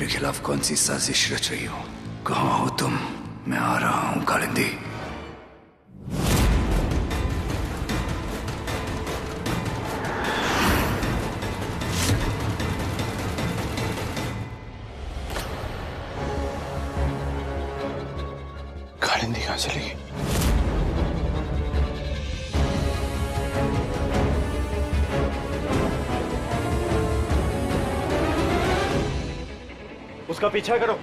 खिलाफ कौन सी साजिश रच रही हो? कहाँ हो तुम? मैं आ रहा हूँ कालिंदी। कालिंदी कहाँ चली गई? उसका पीछा करो।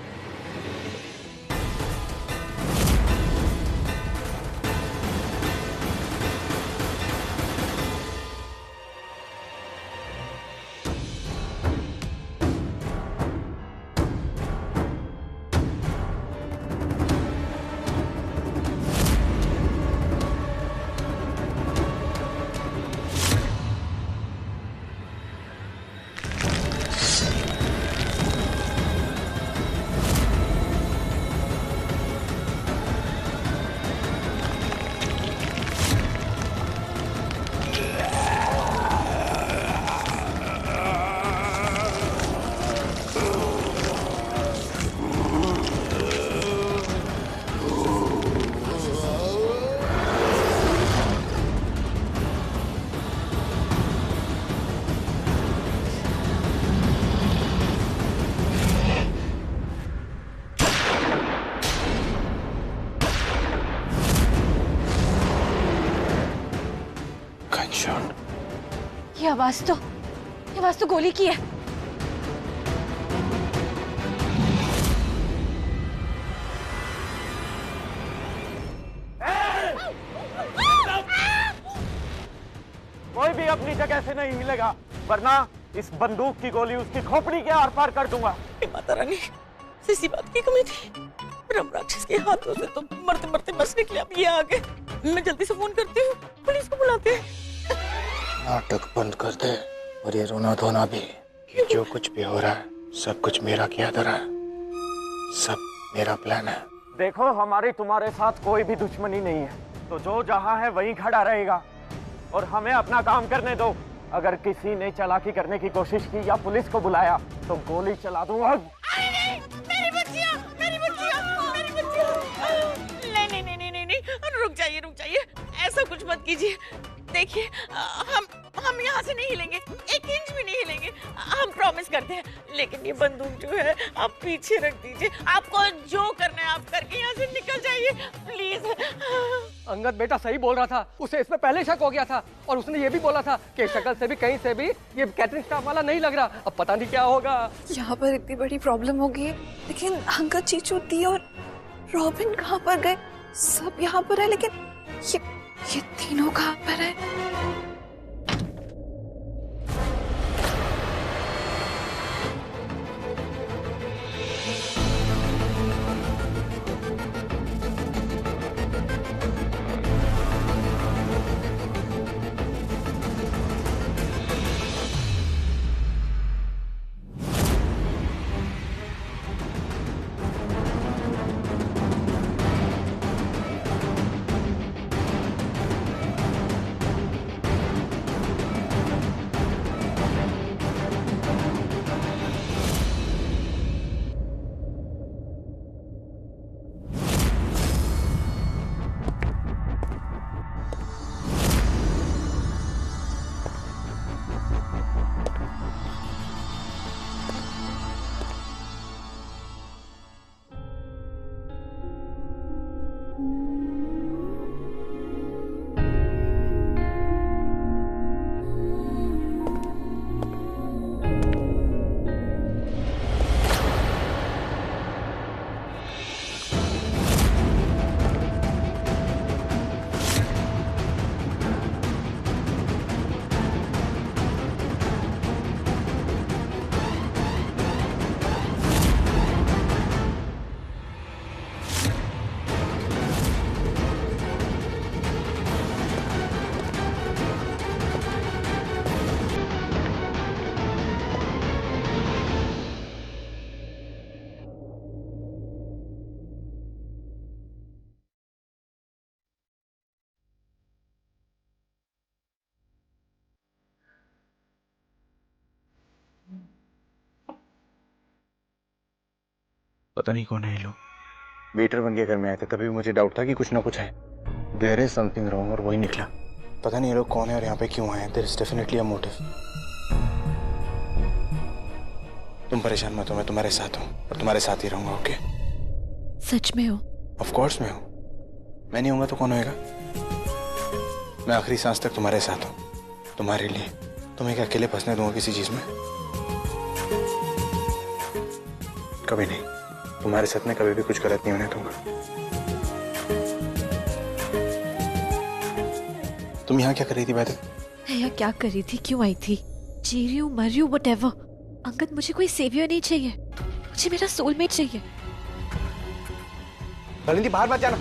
ये आवाज तो गोली की है। कोई भी अपनी जगह से नहीं हिलेगा, वरना इस बंदूक की गोली उसकी खोपड़ी के आर पार कर दूंगा। माता रानी, इसी बात की कमी थी। ब्रह्म राक्षस के हाथों से तो मरते मरते बच निकले, अब ये आ गए। मैं जल्दी से फोन करती हूँ, पुलिस को बुलाते हैं। नाटक बंद कर दे और ये रोना धोना भी। ये जो कुछ भी हो रहा है सब कुछ मेरा किया धरा है, सब मेरा प्लान है। देखो, हमारी तुम्हारे साथ कोई भी दुश्मनी नहीं है, तो जो जहाँ है वहीं खड़ा रहेगा और हमें अपना काम करने दो। अगर किसी ने चालाकी करने की कोशिश की या पुलिस को बुलाया तो गोली चला दूंगा। मेरी बच्चियां, मेरी बच्चियां, मेरी बच्चियां। नहीं, रुक जाइए, ऐसा कुछ मत कीजिए। देखिए, हम यहाँ से नहीं हिलेंगे, एक इंच भी नहीं हिलेंगे, हम प्रॉमिस करते हैं। लेकिन ये बंदूक जो है आप पीछे रख दीजिए। आपको जो करना है आप करके यहाँ से निकल जाइए, प्लीज। अंगद बेटा सही बोल रहा था, उसे इसमें पहले शक हो गया था और उसने ये भी बोला था कि शक्ल से भी कहीं से भी ये कैटरिंग स्टाफ वाला नहीं लग रहा। अब पता नहीं क्या होगा। यहाँ पर इतनी बड़ी प्रॉब्लम हो गई है, लेकिन अंगद, चीचू, दी और रॉबिन कहाँ पर गए? सब यहाँ पर है, लेकिन ये तीनों कहाँ पर है? पता नहीं कौन है ये लोग। वेटर बन के घर में आए थे, तभी भी मुझे डाउट था कि कुछ ना कुछ है। देयर इज समथिंग रॉन्ग, और वही निकला। पता नहीं ये लोग कौन है और यहाँ पे क्यों आए हैं। There is definitely a motive. तुम परेशान मत हो, मैं तुम्हारे साथ हूँ और तुम्हारे साथ ही रहूंगा। ओके? सच में हो? ऑफ कोर्स मैं हूँ। मैं नहीं होऊंगा तो कौन होएगा? मैं आखिरी सांस तक तुम्हारे साथ हूँ, तुम्हारे लिए। तुम्हें क्या अकेले फंसने दूंगा किसी चीज में? कभी नहीं। तुम्हारे साथ में कभी भी कुछ गलत नहीं होने दूंगा। तुम यहाँ क्या कर रही थी बैठे? मैं यहाँ क्या कर रही थी, क्यों आई थी? जी रही हूँ, मर रही हूँ, व्हाटएवर। अंगद, मुझे कोई सेवियर नहीं चाहिए, मुझे मेरा सोलमेट चाहिए। कालिंदी बाहर मत जाना।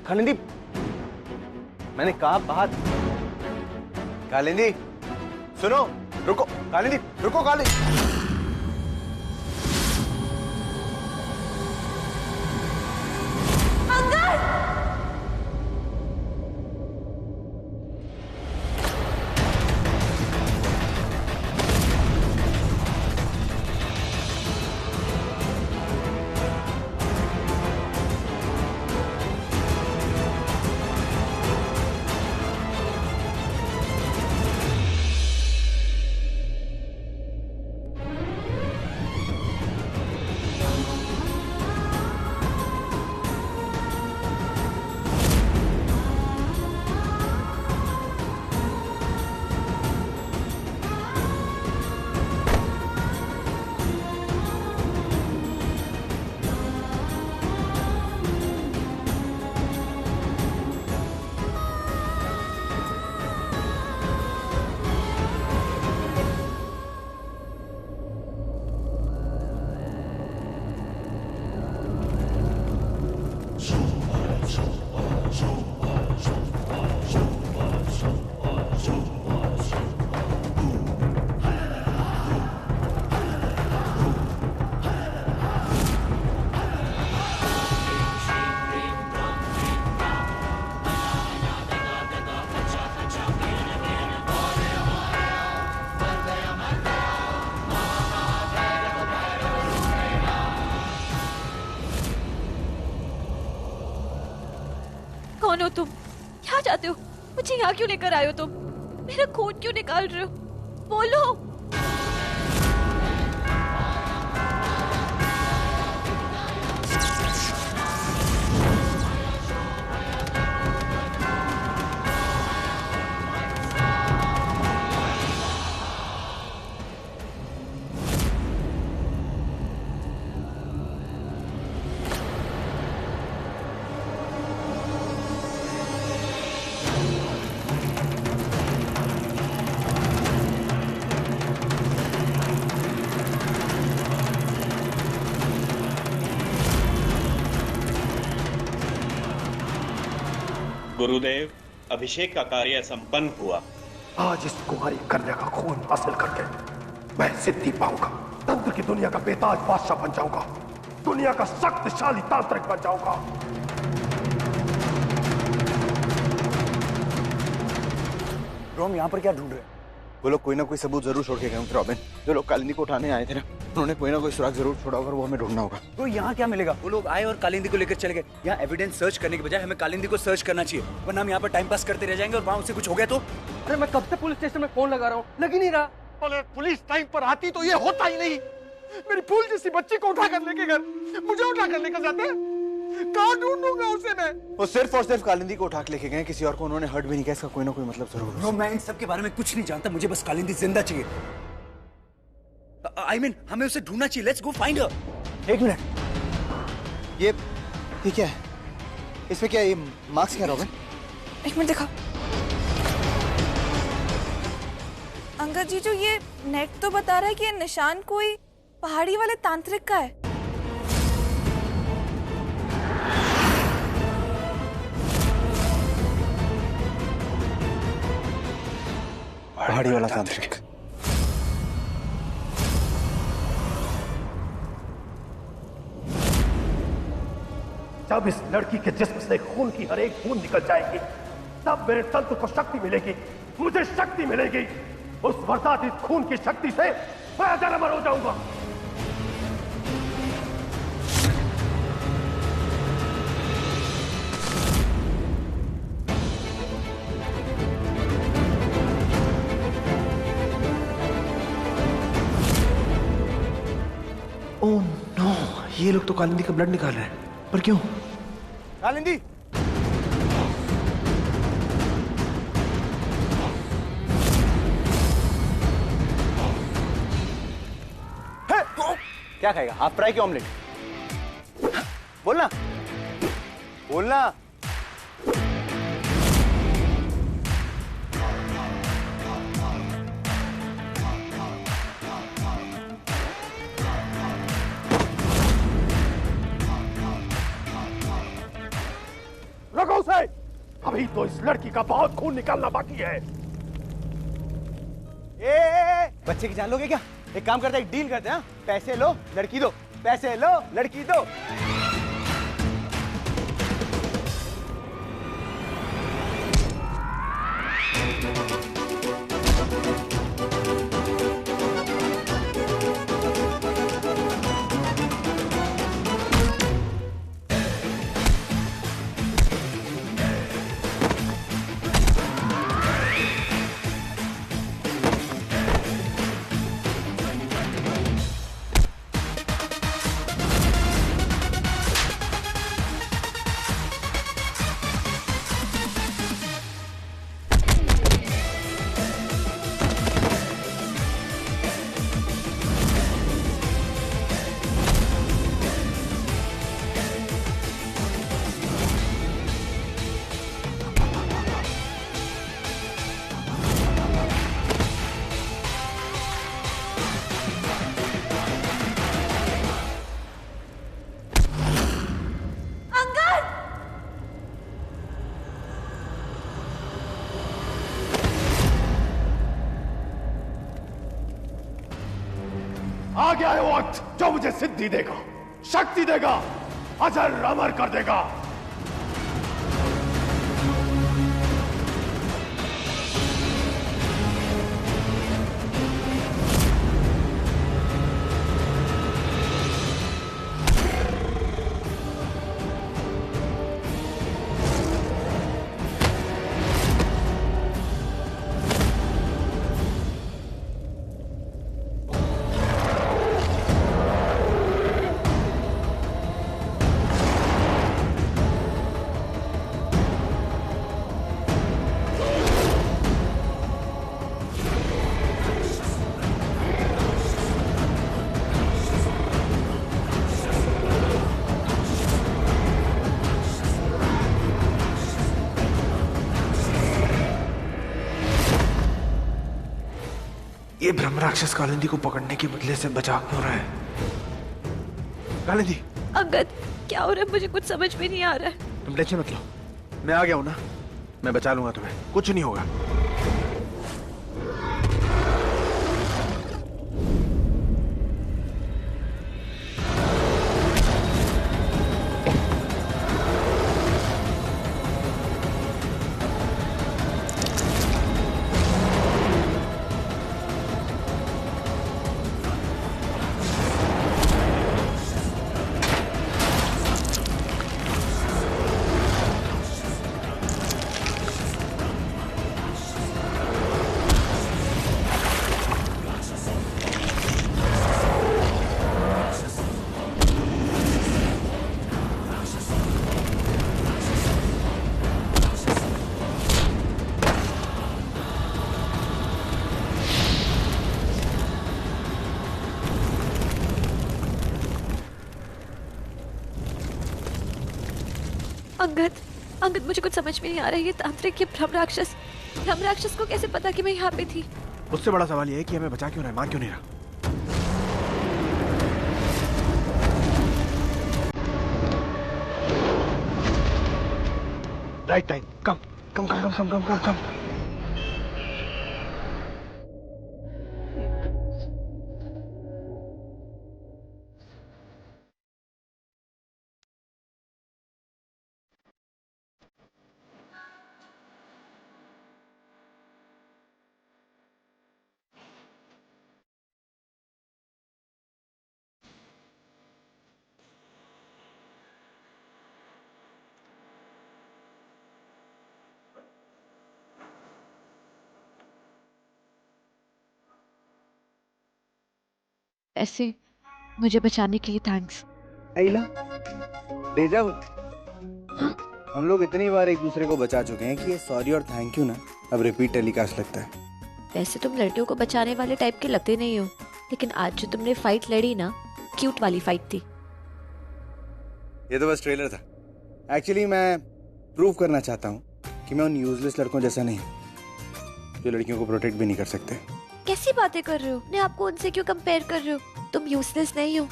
कालिंदी, मैंने कहा बाहर। कालिंदी सुनो, रुको। कालिंदी रुको। कालिंदी कौन हो तुम? क्या चाहते हो? मुझे यहाँ क्यों लेकर आए हो तुम? मेरा खून क्यों निकाल रहे हो? बोलो। गुरुदेव, अभिषेक का कार्य संपन्न हुआ। आज इस कुमारी कन्या का खून हासिल करके मैं सिद्धि पाऊंगा, तंत्र की दुनिया का बेताज बादशाह बन जाऊंगा, दुनिया का शक्तिशाली तांत्रिक बन जाऊंगा। रोम यहाँ पर क्या ढूंढ रहे हैं? वो लोग कोई ना कोई सबूत जरूर छोड़ के गए होंगे रॉबिन। जो लोग कालिंदी को उठाने आए थे ना, उन्होंने कोई ना कोई सुराग जरूर छोड़ा होगा, वो हमें ढूंढना होगा। तो यहाँ क्या मिलेगा? वो लोग आए और कालिंदी को लेकर चले गए। यहाँ एविडेंस सर्च करने के बजाय हमें कालिंदी को सर्च करना चाहिए, वरना हम यहाँ पर टाइम पास करते रह जाएंगे और वहाँ उससे कुछ हो गया तो। अरे मैं कब से पुलिस स्टेशन में फोन लगा रहा हूँ, लग ही नहीं रहा। अरे पुलिस टाइम पर आती तो ये होता ही नहीं। मेरी फूल जैसी बच्ची को उठा कर लेके घर, मुझे उठा कर लेकर जाते हैं। कहाँ ढूंढूंगा उसे मैं? वो सिर्फ और सिर्फ कालिंदी को उठा के लेके गए, किसी और को उन्होंने हर्ट भी नहीं किया। इसका कोई ना कोई मतलब जरूर है। मैं इन सब के बारे में कुछ नहीं जानता, मुझे बस कालिंदी जिंदा चाहिए। I mean, हमें उसे ढूंढना चाहिए। Let's go find her. एक मिनट, ये क्या है? इसमें क्या ये मार्क्स क्या रॉबिन? एक मिनट दिखा। अंगद जी, जो ये नेट तो बता रहा है कि ये निशान कोई पहाड़ी वाले तांत्रिक का है। पहाड़ी वाला तांत्रिक। जब इस लड़की के जिस्म से खून की हर एक बूंद निकल जाएगी, तब मेरे तंत्र को शक्ति मिलेगी, मुझे शक्ति मिलेगी। उस वरदात इस खून की शक्ति से मैं अजर अमर हो जाऊंगा। कि ये लोग तो कालिंदी का ब्लड निकाल रहे हैं, पर क्यों? कालिंदी, क्या खाएगा? हाफ फ्राई की ऑमलेट? बोलना बोलना। रखो उसे, अभी तो इस लड़की का बहुत खून निकालना बाकी है। बच्चे की जान लोगे क्या? एक काम करते हैं, एक डील करते हैं। पैसे लो लड़की दो, पैसे लो लड़की दो। आ गया है वक्त जो मुझे सिद्धि देगा, शक्ति देगा, अजर अमर कर देगा। ये ब्रह्म राक्षस कालिंदी को पकड़ने के बदले से बचा क्यों रहा है? कालिंदी, अंगद, क्या हो रहा है? मुझे कुछ समझ में नहीं आ रहा है। तुम टेंशन मत लो, मैं आ गया हूं ना, मैं बचा लूंगा तुम्हें, कुछ नहीं होगा। अंगद, अंगद, मुझे कुछ समझ में नहीं आ रहा है। ये तांत्रिक, ये ब्रह्म राक्षस को कैसे पता कि मैं यहाँ पे थी? उससे बड़ा सवाल ये है कि हमें बचा क्यों रहा है, मार क्यों नहीं रहा? राइट टाइम, कम कम कम कम कम कम कम। ऐसे मुझे बचाने के लिए थैंक्स। आइला डेजा वु। हम लोग इतनी बार एक दूसरे को बचा चुके हैं कि ये सॉरी और थैंक यू ना अब रिपीट टेलीकास्ट लगता है। वैसे तुम लड़कियों को बचाने वाले टाइप के लगते नहीं हो, लेकिन आज जो तुमने फाइट लड़ी ना, क्यूट वाली फाइट थी। ये तो बस ट्रेलर था। एक्चुअली मैं प्रूव करना चाहता हूँ कि मैं उन यूजलेस लड़कों जैसा नहीं जो लड़कियों को प्रोटेक्ट भी नहीं कर सकते। कैसी बातें कर रहे हो? अपने आप को उनसे क्यों कंपेयर कर रहे हो? तुम यूजलेस नहीं हो,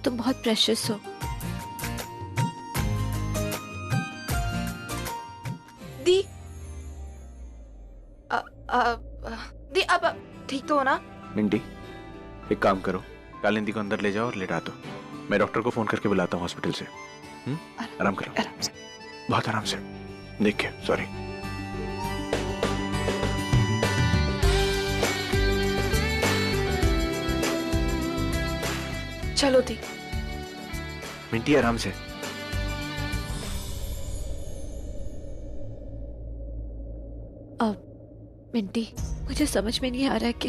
तुम बहुत प्रेशियस हो। दी दी अब ठीक तो हो ना? मिंटी, एक काम करो, कालिंदी को अंदर ले जाओ और लेटा दो। मैं डॉक्टर को फोन करके बुलाता हूँ हॉस्पिटल से। आराम करो, आराम से, बहुत आराम से। देखिए, सॉरी। चलो दी। मिंटी, आराम से। मिंटी, मुझे समझ में नहीं आ रहा है कि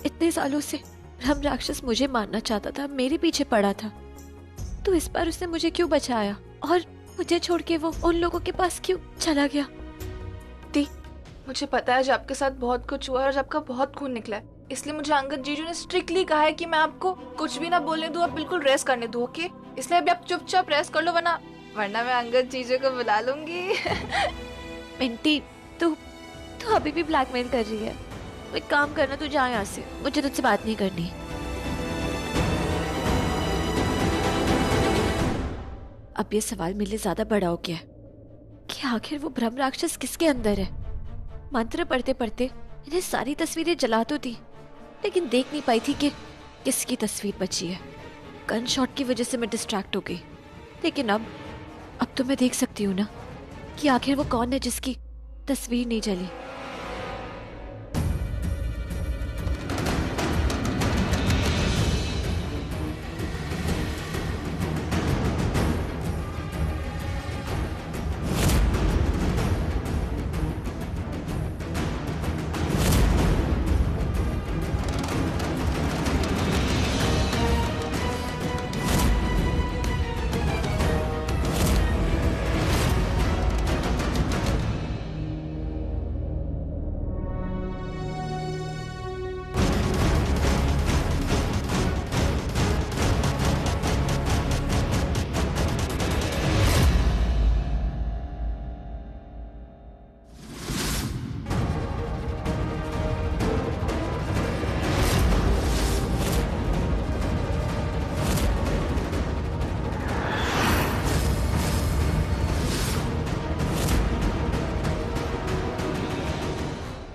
इतने सालों से ब्रह्म राक्षस मुझे मारना चाहता था, मेरे पीछे पड़ा था, तो इस बार उसने मुझे क्यों बचाया और मुझे छोड़ के वो उन लोगों के पास क्यों चला गया? दी, मुझे पता है जब आपके साथ बहुत कुछ हुआ है और आपका बहुत खून निकला है, इसलिए मुझे अंगद जीजू ने स्ट्रिक्टली कहा है कि मैं आपको कुछ भी ना बोलने दूं, आप बिल्कुल रेस्ट करने दूं, ओके? इसलिए अभी आप चुपचाप रेस्ट कर लो, वरना मैं अंगद जीजू को बुला लूंगी। मिंटी, तू अभी भी ब्लैकमेल कर रही है। एक काम करना, तू जा यहाँ से, मुझे तुझसे बात नहीं करनी। अब ये सवाल मेरे लिए ज्यादा बड़ा हो गया है कि आखिर वो ब्रह्म राक्षस किसके अंदर है। मंत्र पढ़ते पढ़ते इन्हें सारी तस्वीरें जला तो दी, लेकिन देख नहीं पाई थी कि किसकी तस्वीर बची है। गन शॉट की वजह से मैं डिस्ट्रैक्ट हो गई, लेकिन अब तो मैं देख सकती हूँ ना कि आखिर वो कौन है जिसकी तस्वीर नहीं जली।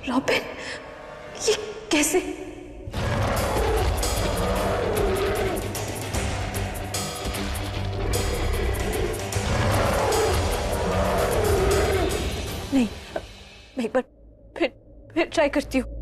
रॉबिन, ये कैसे? नहीं, मैं एक बार फिर ट्राई करती हूँ।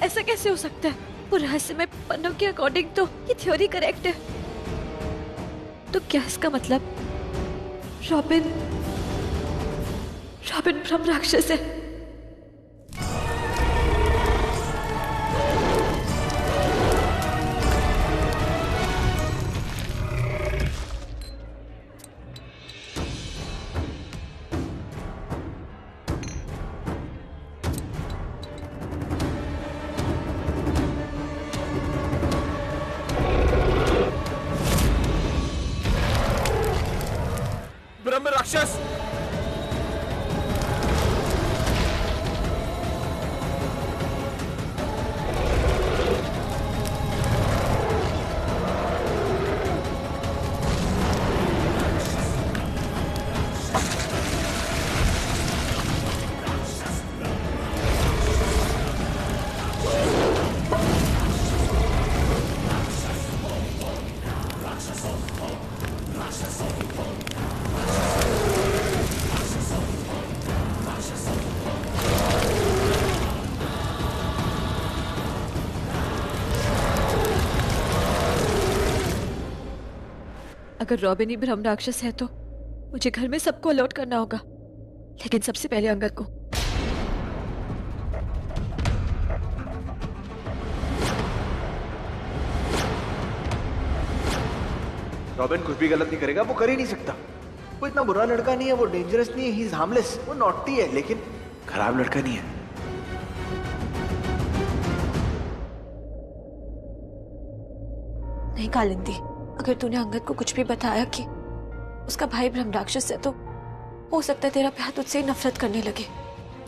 ऐसा कैसे हो सकता है? वो रहस्यमय पन्नों के अकॉर्डिंग तो ये थ्योरी करेक्ट है, तो क्या इसका मतलब रॉबिन ब्रह्म राक्षस है? ब्रह्म राक्षस! अगर रॉबिन ही ब्रह्म राक्षस है तो मुझे घर में सबको अलर्ट करना होगा, लेकिन सबसे पहले अंगद को। रॉबिन कुछ भी गलत नहीं करेगा, वो कर ही नहीं सकता। वो इतना बुरा लड़का नहीं है, वो डेंजरस नहीं है, ही इज हार्मलेस। वो नॉटी है लेकिन खराब लड़का नहीं है। नहीं कालिंदी, अगर तूने अंगद को कुछ भी बताया कि उसका भाई ब्रह्म राक्षस है तो हो सकता है तेरा प्यार तुझसे ही नफरत करने लगे,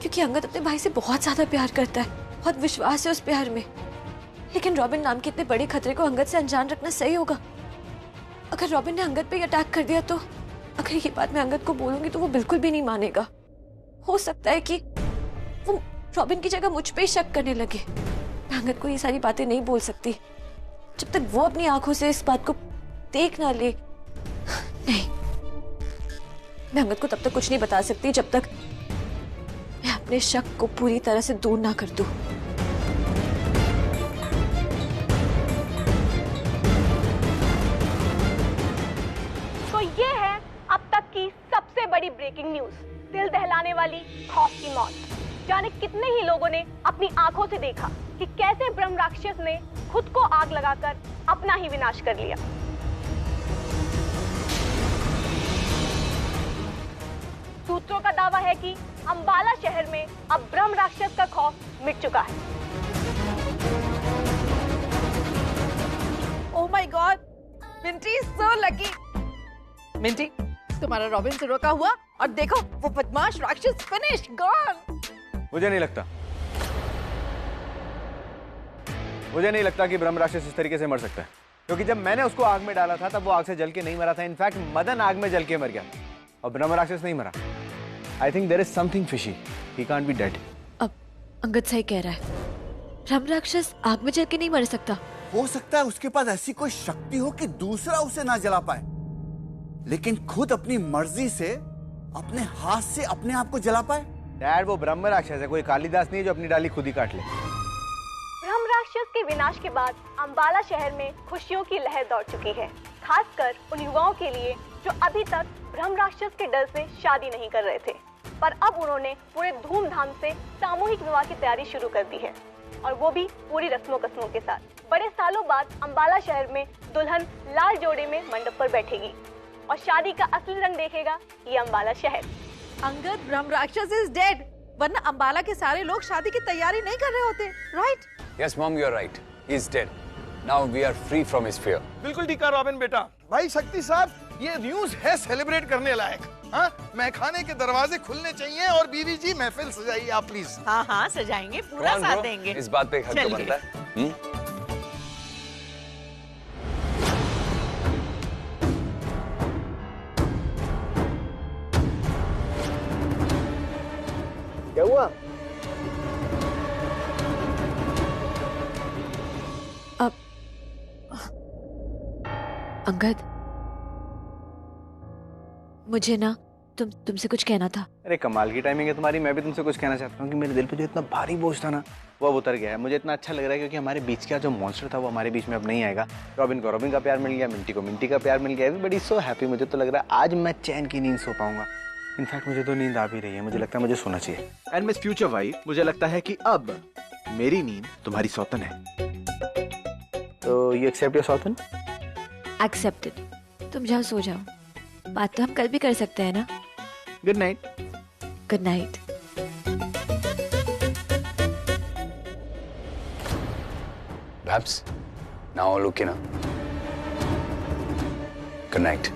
क्योंकि अंगद अपने भाई से बहुत ज्यादा प्यार करता है, बहुत विश्वास है उस प्यार में। लेकिन रॉबिन नाम के इतने बड़े खतरे को अंगद से अनजान रखना सही होगा? अगर रॉबिन ने अंगद पे ही अटैक कर दिया तो अगर ये बात मैं अंगद को बोलूंगी तो वो बिल्कुल भी नहीं मानेगा। हो सकता है कि वो रॉबिन की जगह मुझ पे ही शक करने लगे। मैं अंगद को ये सारी बातें नहीं बोल सकती जब तक वो अपनी आंखों से इस बात को देख ना ले। नहीं, मैं अंगद को तब तक कुछ नहीं बता सकती जब तक मैं अपने शक को पूरी तरह से दूर ना कर दूं। तो ये है अब तक की सबसे बड़ी ब्रेकिंग न्यूज, दिल दहलाने वाली खौफ की मौत। जाने कितने ही लोगों ने अपनी आंखों से देखा कि कैसे ब्रह्म राक्षस ने खुद को आग लगाकर अपना ही विनाश कर लिया। सूत्रों का दावा है कि अंबाला शहर में अब ब्रह्म राक्षस का खौफ मिट चुका है। Oh my God, Minty is so lucky. Minty, तुम्हारा रॉबिन से रोका हुआ और देखो वो बदमाश राक्षस फिनिश गॉन। मुझे नहीं लगता कि ब्रह्म राक्षस इस तरीके से मर सकता है, क्योंकि जब मैंने उसको आग में डाला था तब वो आग से जल के नहीं मरा था। इनफैक्ट मदन आग में जल के मर गया और ब्रह्म राक्षस नहीं मरा। I think there is something fishy, he can't be dead. अब अंगद सही कह रहा है, ब्रह्म राक्षस आग में जल के नहीं मर सकता। हो सकता है उसके पास ऐसी कोई शक्ति हो कि दूसरा उसे ना जला पाए, लेकिन खुद अपनी मर्जी से अपने हाथ से अपने आप को जला पाए। डैड, वो ब्रह्म राक्षस है, कोई कालिदास नहीं है जो अपनी डाली खुद ही काट ले। ब्रह्म राक्षस के विनाश के बाद अंबाला शहर में खुशियों की लहर दौड़ चुकी है, खासकर उन युवाओं के लिए जो अभी तक ब्रह्म राक्षस के डर से शादी नहीं कर रहे थे, पर अब उन्होंने पूरे धूमधाम से सामूहिक विवाह की तैयारी शुरू कर दी है, और वो भी पूरी रस्मों कस्मों के साथ। बड़े सालों बाद अंबाला शहर में दुल्हन लाल जोड़े में मंडप पर बैठेगी और शादी का असली रंग देखेगा ये अंबाला शहर। अंगद, ब्रह्म राक्षस इज डेड, वरना अंबाला के सारे लोग शादी की तैयारी नहीं कर रहे होते, right? Yes, Mom, you're right. He's dead. Now we are free from his fear. बिल्कुल ठीक है रॉबिन बेटा। भाई शक्ति साहब, ये न्यूज़ है सेलिब्रेट करने लायक। हाँ, मैखाने के दरवाजे खुलने चाहिए और बीवी जी महफिल सजाइए आप प्लीज। हाँ हाँ सजाएंगे, पूरा साथ देंगे। इस बात पे एक हक तो बनता है। क्या हुआ? अब अंगद, मुझे ना तुमसे कुछ कहना था। अरे कमाल की टाइमिंग है तुम्हारी। मैं भी तुमसे कुछ कहना चाहता हूँ कि मेरे दिल पे जो इतना भारी बोझ था ना वो अब उतर गया है। मुझे इतना अच्छा लग रहा है क्योंकि हमारे बीच का जो मॉन्स्टर था वो हमारे बीच में अब नहीं आएगा। रॉबिन को रॉबिन का प्यार मिल गया, मिंटी को मिंटी का प्यार मिल गया। Everybody so happy. मुझे तो लग रहा है आज मैं चैन की नींद सो पाऊंगा। इनफैक्ट मुझे तो नींद आ भी रही है। मुझे लगता है मुझे सोना चाहिए। एंड मिस फ्यूचर वाइफ, मुझे लगता है कि अब मेरी नींद तुम्हारी सौतन है। तो you accept your Sautan? Accepted. तुम जाओ, सो जाओ। बात तो हम कल भी कर सकते हैं ना। Good night. Good night. Babs, now look, you know. Good night.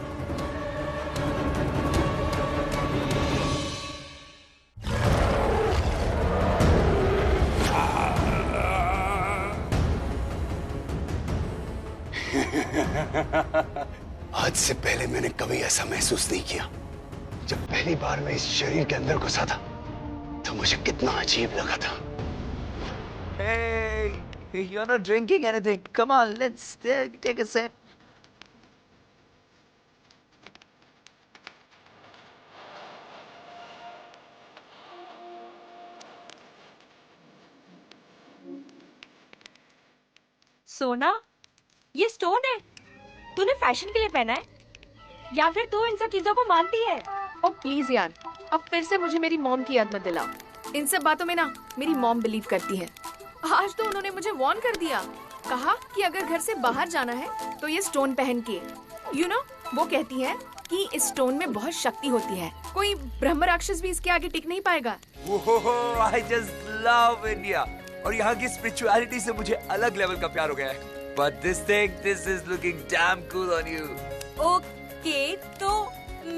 आज से पहले मैंने कभी ऐसा महसूस नहीं किया। जब पहली बार मैं इस शरीर के अंदर घुसा था तो मुझे कितना अजीब लगा था। Hey, you're not drinking anything. Come on, let's take a sip. सोना, ये स्टोन है। तूने फैशन के लिए पहना है? या फिर तू इन सब चीजों को मानती है? ओ प्लीज यार, अब फिर से मुझे मेरी मॉम की याद मत दिलाओ। इन सब बातों में ना मेरी मॉम बिलीव करती है। आज तो उन्होंने मुझे वार्न कर दिया, कहा कि अगर घर से बाहर जाना है तो ये स्टोन पहन के। यू नो, वो कहती है कि इस स्टोन में बहुत शक्ति होती है, कोई ब्रह्म राक्षस भी इसके आगे टिक नहीं पाएगा। I just love India। और यहाँ की स्पिरिचुअलिटी से मुझे अलग लेवल का प्यार हो गया है। But this is looking damn cool on you। Okay, तो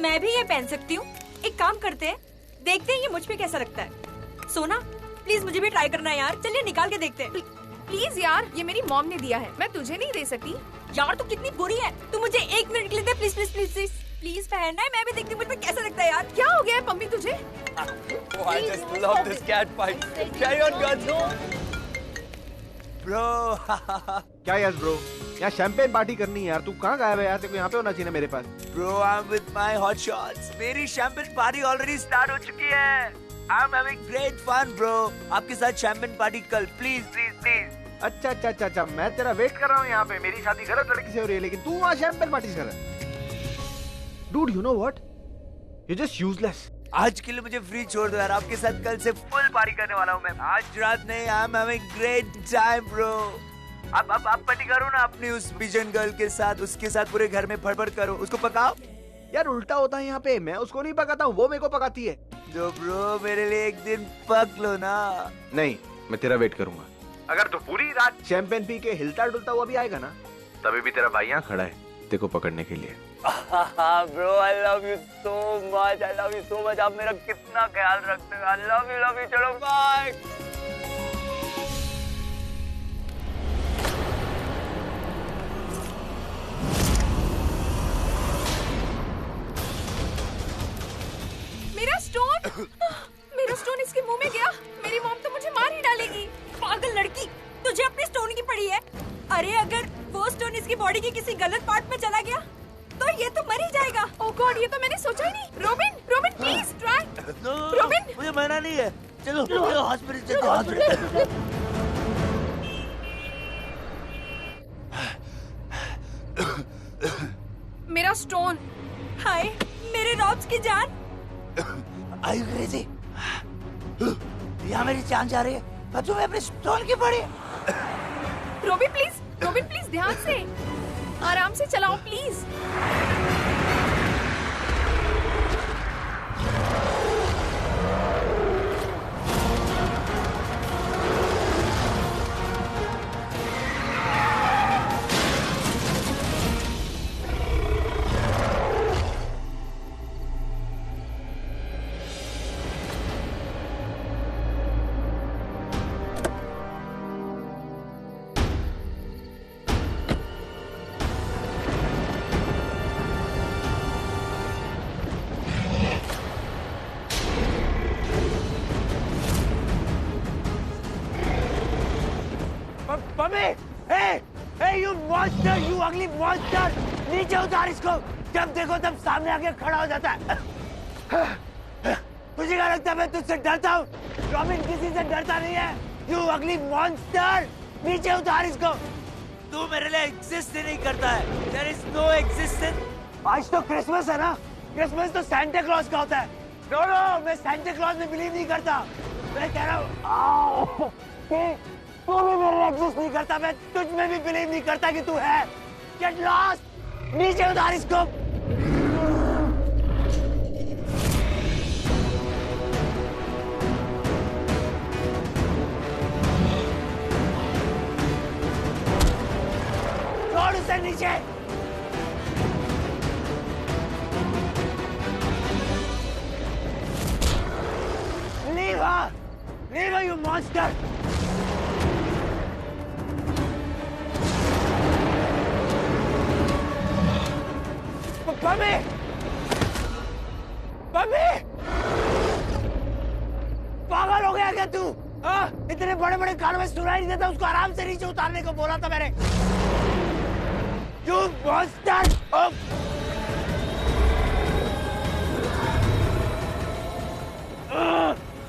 मैं भी ये पहन सकती हूँ। एक काम करते हैं, देखते हैं ये मुझ पे कैसा लगता है। सोना प्लीज मुझे भी ट्राई करना है यार, चलिए निकाल के देखते हैं। प्लीज यार, ये मेरी मॉम ने दिया है, मैं तुझे नहीं दे सकती। यार तू कितनी बुरी है, तू मुझे 1 मिनट के लिए दे please please please please please पहनना है, मैं भी देखती हूँ मुझ पे कैसा लगता है यार। क्या हो गया है पम्मी तुझे? Oh, I just love this cat fight। Carry on guys। Bro। क्या यार ब्रो, यहाँ शैंपेन पार्टी करनी है यार, तू कहाँ गायब है यार? तेरे को यहाँ पे होना चाहिए मेरे पास। Bro, I'm with my hot shots। मेरी शैंपेन पार्टी ऑलरेडी स्टार्ट हो चुकी है। I'm having great fun bro। आपके साथ शैंपेन पार्टी कल, प्लीज प्लीज प्लीज। अच्छा, मैं तेरा वेट कर रहा हूँ यहाँ पे। मेरी शादी गलत लड़की से हो रही है, लेकिन तू वहाँ शैंपेन पार्टी कर रहा है। Dude, you know what? You're just useless। आज के लिए मुझे फ्री छोड़ दो यार, आपके साथ कल से फुल पार्टी करने वाला हूँ मैं। आज रात नहीं, I'm having great time bro। अब पार्टी करो ना अपनी उस पिजन गर्ल के साथ, उसके साथ पूरे घर में फड़फड़ करो, उसको पकाओ। यार उल्टा होता है यहाँ पे, मैं उसको नहीं पकाता हूँ, वो मेरे को पकाती है। तो ब्रो मेरे लिए एक दिन पक लो ना। नहीं, मैं तेरा वेट करूंगा। अगर तू पूरी रात शैंपेन पी के हिलता डुलता हुआ भी आएगा ना, तभी भी तेरा भाई यहाँ खड़ा है तेरे को पकड़ने के लिए। Bro I love you so much, I love you so much। आप मेरा कितना ख्याल रखते हो। I love you। चलो बाय। मेरा स्टोन इसके मुंह में गया। मेरी मॉम तो मुझे मार ही डालेगी। पागल लड़की, तुझे अपने स्टोन की पड़ी है। अरे अगर वो स्टोन इसकी बॉडी के किसी गलत पार्ट में चला गया तो ये तो मर ही जाएगा। ओह गॉड, ये तो मैंने सोचा ही नहीं। Robin please try. रोबिन, मुझे मरना नहीं है। चलो हॉस्पिटल चलते। मेरा स्टोन। हाय मेरे रॉब्स की जान। Are you crazy? यहाँ मेरी जान जा रही है और तुम्हें अपने स्टोन की पड़ी। रोबिन प्लीज ध्यान से, आराम से चलाओ please. Hey, you monster, you ugly monster! नीचे उतार इसको। जब देखो तब सामने आके खड़ा हो जाता है। तुझे क्या लगता है मैं तुझसे डरता हूँ? रॉबिन किसी से डरता नहीं है। You ugly monster! नीचे उतार इसको। तू मेरे लिए एग्जिस्ट ही नहीं करता है। There is no existence। आज तो क्रिसमस है ना? क्रिसमस तो सैंटा क्लॉज का होता है। No, मैं सैंटा क्लॉज में बिलीव नहीं करता। मैं कह रहा हूँ तू भी मेरे लिए एग्जिस्ट नहीं करता, मैं तुझ में भी बिलीव नहीं करता कि तू है। Get lost! नीचे उतार इसको। छोड़ उसे नीचे। Leave her! Leave her, you monster! Mummy! पागल हो गया क्या तू? इतने बड़े बड़े कानों में सुनाई नहीं देता, उसको आराम से नीचे उतारने को बोला था मैंने। You monster!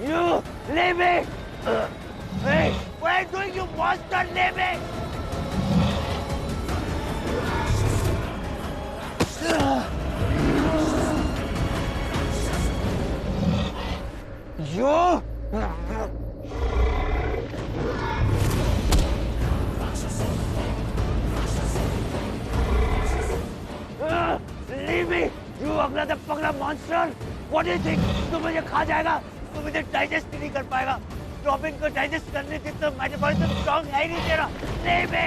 You leave me! Hey, what are you doing, you monster? Leave me! Leave me, you अगला तक पगला monster. What do you think? तू मुझे खा जाएगा? तू मुझे digest नहीं कर पाएगा. रॉबिन को digest करने जितना metabolism strong है ही नहीं तेरा. Leave me.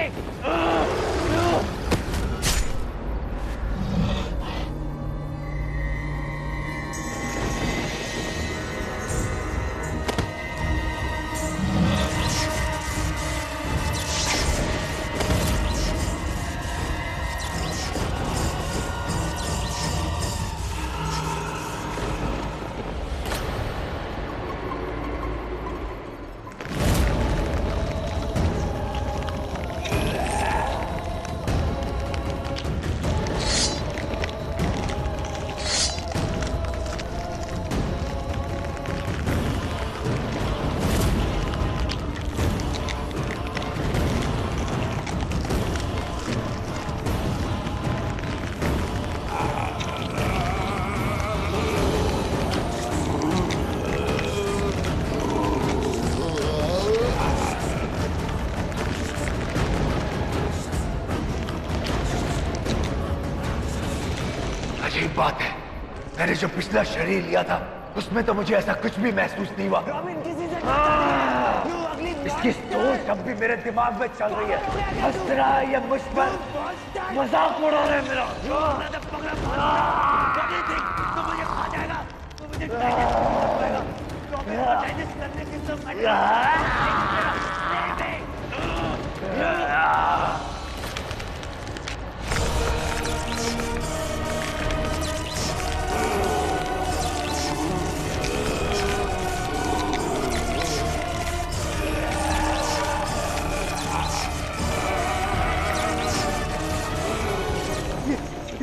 अजीब बात है, मैंने जो पिछला शरीर लिया था उसमें तो मुझे ऐसा कुछ भी महसूस नहीं हुआ। इसकी सोच अब भी मेरे दिमाग में चल रही है। हंस रहा है ये मुझ पर, मजाक उड़ा रहा है मेरा। तो मुझे खा जाएगा, तो मुझे डाइजेस्ट करने की तो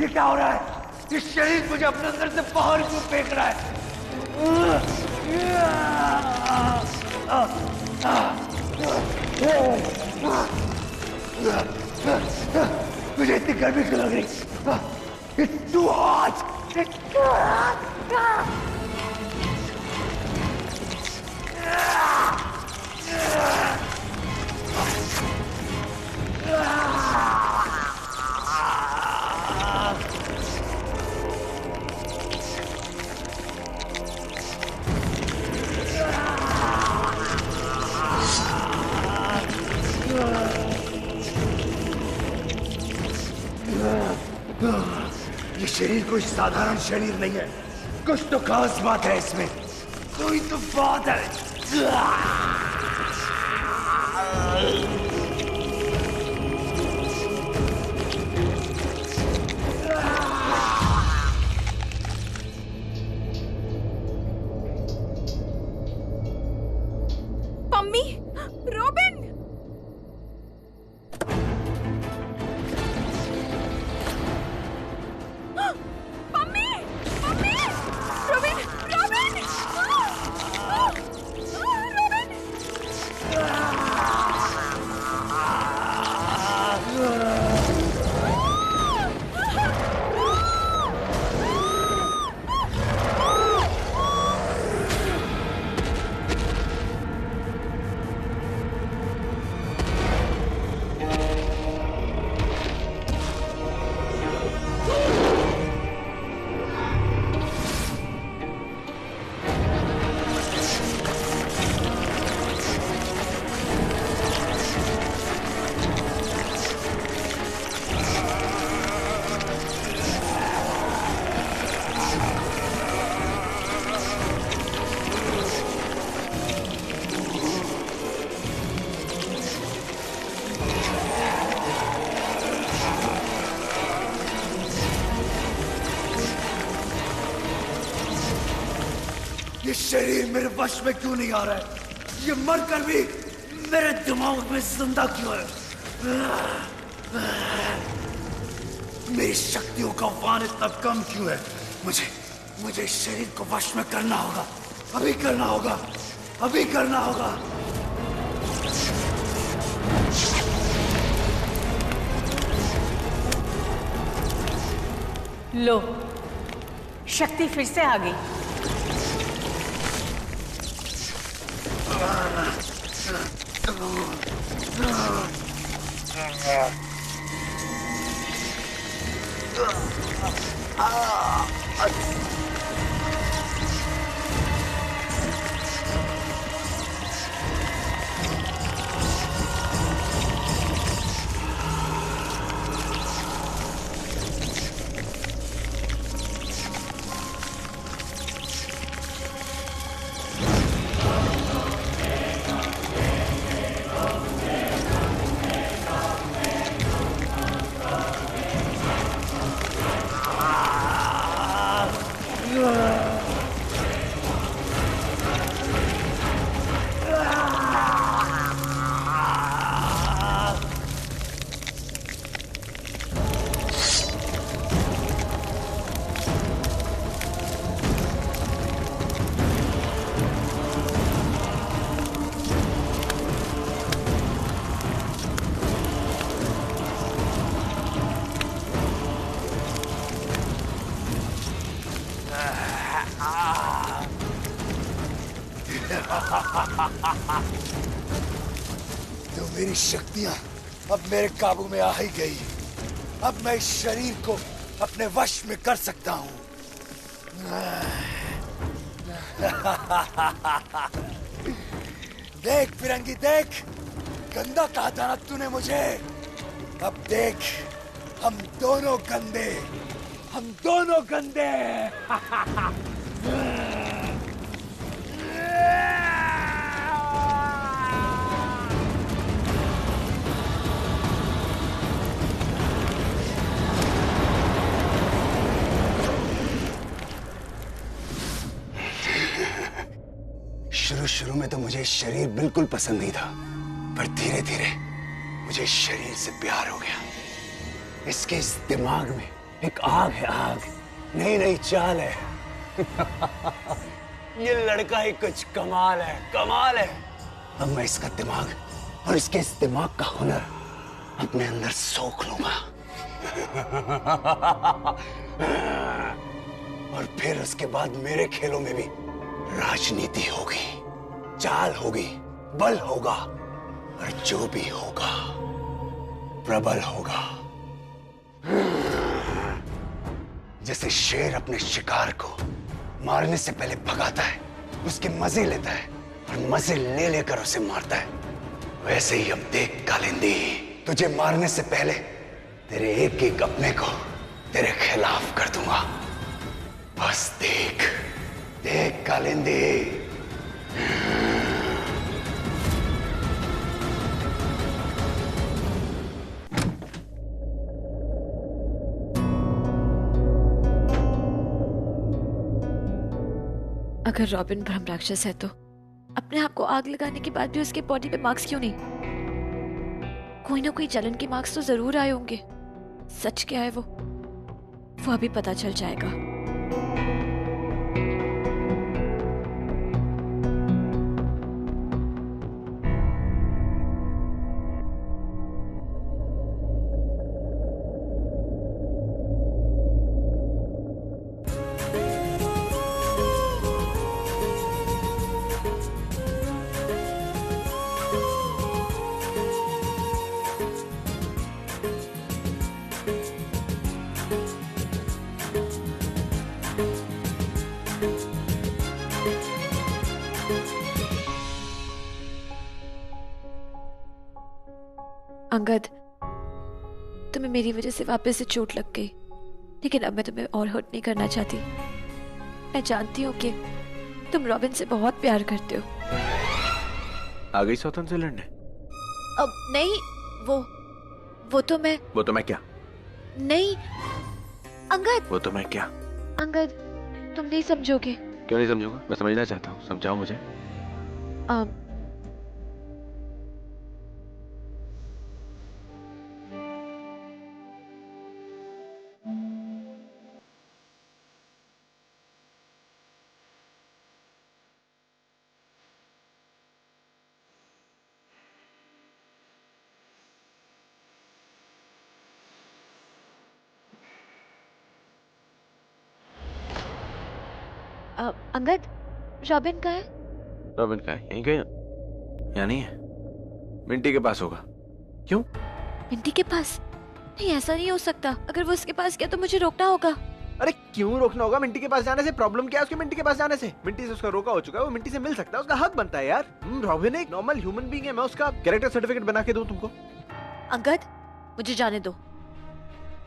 ये क्या हो रहा है? ये शरीर मुझे अपने अंदर से बाहर क्यों फेंक रहा है? मुझे इतनी गर्मी क्यों लग रही? It's too hot. It's too hot. ये शरीर कोई साधारण शरीर नहीं है, कुछ तो खास बात है इसमें, कोई तो बात है। पम्मी, रॉबिन, ये शरीर मेरे वश में क्यों नहीं आ रहा है? ये मरकर भी मेरे दिमाग में जिंदा क्यों है? मेरी शक्तियों का वान इतना कम क्यों है? मुझे इस शरीर को वश में करना होगा, अभी करना होगा, अभी करना होगा। लो, शक्ति फिर से आ गई। तो मेरी शक्तियां अब मेरे काबू में आ ही गई। अब मैं इस शरीर को अपने वश में कर सकता हूं। देख फिरंगी देख, गंदा कहा था ना तूने मुझे। अब देख, हम दोनों गंदे, हम दोनों गंदे। शुरू में तो मुझे शरीर बिल्कुल पसंद नहीं था, पर धीरे धीरे मुझे शरीर से प्यार हो गया। इसके इस दिमाग में एक आग है, आग, नई नई चाल है। ये लड़का ही कुछ कमाल है, कमाल है। अब मैं इसका दिमाग और इसके इस दिमाग का हुनर अपने अंदर सोख लूंगा। और फिर उसके बाद मेरे खेलों में भी राजनीति होगी, चाल होगी, बल होगा, और जो भी होगा प्रबल होगा। जैसे शेर अपने शिकार को मारने से पहले भगाता है, उसके मजे लेता है, और मजे ले लेकर उसे मारता है, वैसे ही अब देख कालिंदी, तुझे मारने से पहले तेरे एक एक अपने को तेरे खिलाफ कर दूंगा। बस देख, देख कालिंदी। अगर रॉबिन ब्रह्म राक्षस है तो अपने आप को आग लगाने के बाद भी उसके बॉडी पे मार्क्स क्यों नहीं? कोई ना कोई जलन के मार्क्स तो जरूर आए होंगे। सच क्या है वो अभी पता चल जाएगा। अंगद, तुम्हें मेरी वजह से वापस से चोट लग गई, लेकिन अब मैं तुम्हें और हर्ट नहीं करना चाहती। मैं जानती हूँ कि तुम रॉबिन से बहुत प्यार करते हो। आ गई सौतन से लड़ने? अब नहीं, वो तो मैं क्या? नहीं अंगद, वो तो मैं क्या? अंगद, तुम नहीं समझोगे। क्यों नहीं समझूंगा? मैं समझना चाहता हूँ, समझाओ मुझे। अंगद, रॉबिन कहाँ है? रॉबिन कहाँ है? यहीं कहीं? यहाँ नहीं है, मिंटी के पास होगा। क्यों? मिंटी के पास? नहीं, ऐसा नहीं हो सकता। अगर वो उसके पास गया तो मुझे रोकना होगा। अरे क्यों रोकना होगा मिंटी के पास जाने से? प्रॉब्लम क्या है उसके मिंटी के पास जाने से? मिंटी से उसका रोका हो चुका है, वो मिंटी से मिल सकता है, उसका हक बनता है यार। रॉबिन एक नॉर्मल ह्यूमन बीइंग है, मैं उसका कैरेक्टर सर्टिफिकेट बना के दूं तुमको? अंगद, मुझे जाने दो,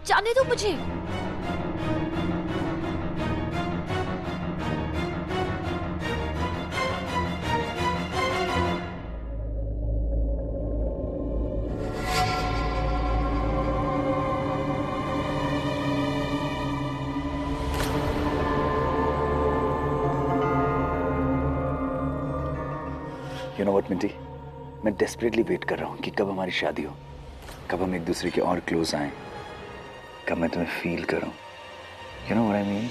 जाने दो मुझे। You know what, Minty? मैं डेस्परेटली वेट कर रहा हूँ कि कब हमारी शादी हो, कब हम एक दूसरे के और क्लोज आए, कब मैं तुम्हें फील करूँ। You know what I mean?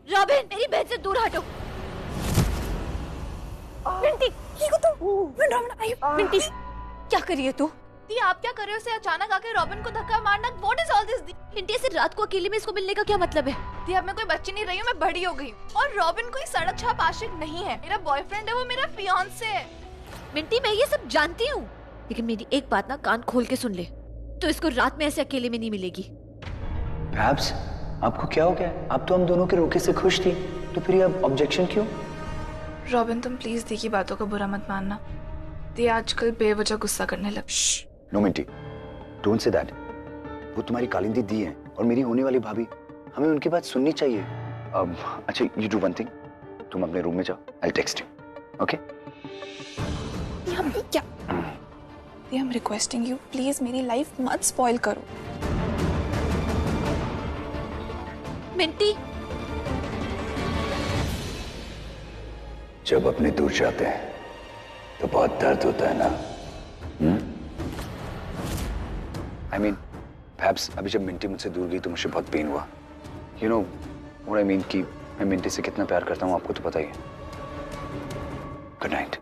Robin, मेरी बहन से दूर हटो। मिंटी, मिंटी, क्या कर रही है तू? दी, आप क्या कर रहे हो? उसे अचानक आके रॉबिन को धक्का मारना, what is all this? Minty, से रात को अकेले में इसको मिलने का क्या मतलब है? दी, अब मैं कोई बच्ची नहीं रही हूँ, मैं बड़ी हो गई हूँ। और रॉबिन कोई सड़क छाप आशिक नहीं है, मेरा बॉयफ्रेंड है, वो मेरा फियांसे है। मिंटी, मैं ये सब जानती हूँ, लेकिन मेरी एक बात ना कान खोल के सुन ले, तो इसको रात में ऐसे अकेले में नहीं मिलेगी। Perhaps, आपको क्या हो गया? आप तो हम दोनों के रोके से खुश थी, तो फिर अब ऑब्जेक्शन क्यों? रॉबिन, तुम प्लीज दी की बातों का बुरा मत मानना। दी आजकल बेवजह गुस्सा करने लग। No Minty, don't say that. वो तुम्हारी कालिंदी दी है और मेरी होने वाली भाभी, हमें उनकी बात सुननी चाहिए। अच्छा, यू डू वन थिंग, तुम अपने रूम में जाओ, आई टेक्स्ट यू, ओके? क्या? दी, I am requesting you, please मेरी लाइफ मत स्पॉइल करो। मिंटी, जब अपने दूर जाते हैं तो बहुत दर्द होता है ना? I mean, perhaps अभी जब मिंटी मुझसे दूर गई तो मुझे बहुत पेन हुआ। You know what I mean कि मैं मिंटी से कितना प्यार करता हूँ, आपको तो पता ही है। Good night.